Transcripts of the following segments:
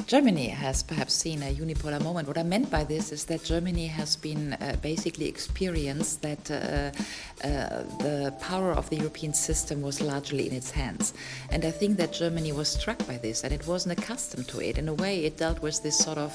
Germany has perhaps seen a unipolar moment. What I meant by this is that Germany has been basically experienced that the power of the European system was largely in its hands. And I think that Germany was struck by this and it wasn't accustomed to it. In a way, it dealt with this sort of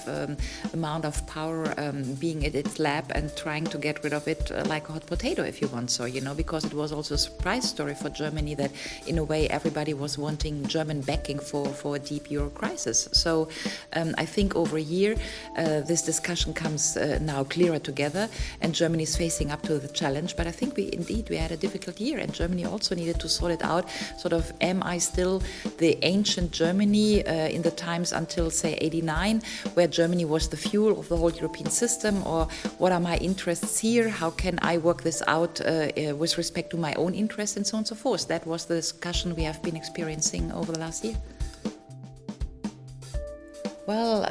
amount of power being at its lap and trying to get rid of it like a hot potato, if you want so, because it was also a surprise story for Germany that in a way everybody was wanting German backing for a deep euro crisis. So I think over a year this discussion comes now clearer together and Germany is facing up to the challenge. But I think we had a difficult year and Germany also needed to sort it out. Sort of, am I still the ancient Germany in the times until, say, 89, where Germany was the fuel of the whole European system? Or what are my interests here? How can I work this out with respect to my own interests and so on and so forth? That was the discussion we have been experiencing over the last year. Well,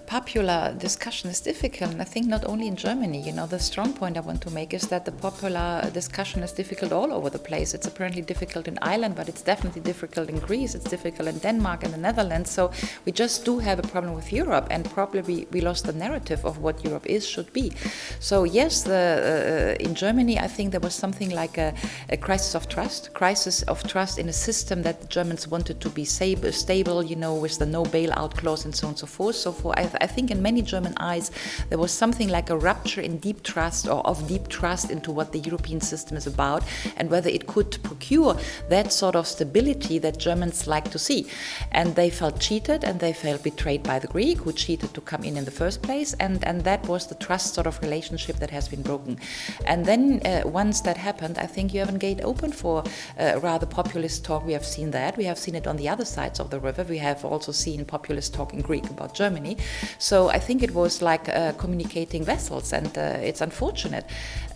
popular discussion is difficult, and I think not only in Germany. The strong point I want to make is that the popular discussion is difficult all over the place. It's apparently difficult in Ireland, but it's definitely difficult in Greece. It's difficult in Denmark and the Netherlands. So we just do have a problem with Europe, and probably we lost the narrative of what Europe should be. So yes, in Germany, I think there was something like a crisis of trust in a system that the Germans wanted to be stable, with the no bailout clause and so on. So forth. I think in many German eyes there was something like a rupture in deep trust or of deep trust into what the European system is about and whether it could procure that sort of stability that Germans like to see. And they felt cheated and they felt betrayed by the Greek who cheated to come in the first place, and that was the trust sort of relationship that has been broken. And then once that happened, I think you have a gate open for rather populist talk. We have seen that. We have seen it on the other sides of the river. We have also seen populist talk in Greek about Germany. So I think it was like communicating vessels, and it's unfortunate.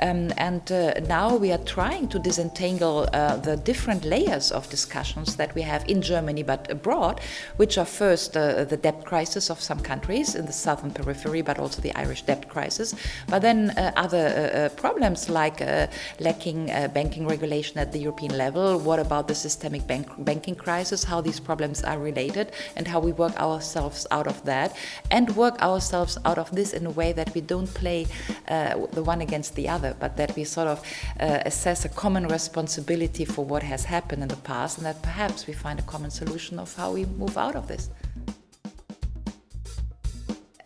Now we are trying to disentangle the different layers of discussions that we have in Germany but abroad, which are first the debt crisis of some countries in the southern periphery, but also the Irish debt crisis. But then other problems like lacking banking regulation at the European level. What about the systemic banking crisis? How these problems are related and how we work ourselves out of that and work ourselves out of this in a way that we don't play the one against the other, but that we sort of assess a common responsibility for what has happened in the past and that perhaps we find a common solution of how we move out of this.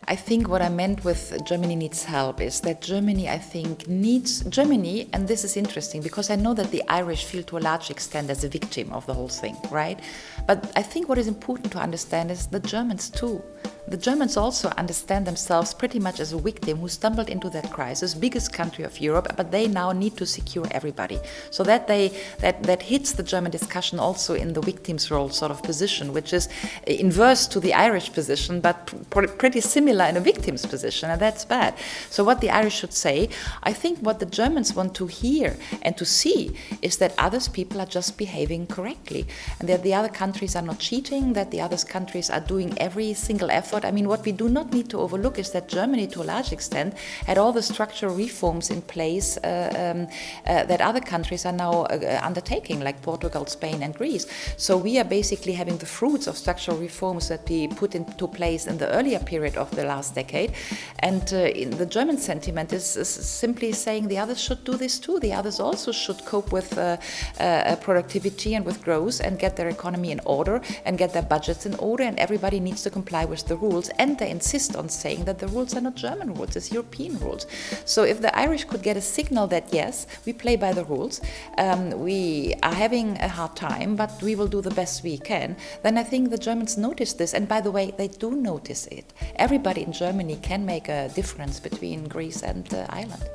I think what I meant with Germany needs help is that Germany, I think, needs Germany, and this is interesting because I know that the Irish feel to a large extent as a victim of the whole thing, right? But I think what is important to understand is the Germans too. The Germans also understand themselves pretty much as a victim who stumbled into that crisis, biggest country of Europe, but they now need to secure everybody. So that hits the German discussion also in the victim's role sort of position, which is inverse to the Irish position, but pretty similar in a victim's position, and that's bad. So what the Irish should say, I think what the Germans want to hear and to see is that others people are just behaving correctly, and that the other countries are not cheating, that the other countries are doing every single effort. I mean, what we do not need to overlook is that Germany, to a large extent, had all the structural reforms in place that other countries are now undertaking, like Portugal, Spain, and Greece. So we are basically having the fruits of structural reforms that we put into place in the earlier period of the last decade. And the German sentiment is simply saying the others should do this too. The others also should cope with productivity and with growth and get their economy in order and get their budgets in order, and everybody needs to comply with the rules, and they insist on saying that the rules are not German rules, it's European rules. So if the Irish could get a signal that yes, we play by the rules, we are having a hard time, but we will do the best we can, then I think the Germans notice this, and by the way, they do notice it. Everybody in Germany can make a difference between Greece and Ireland.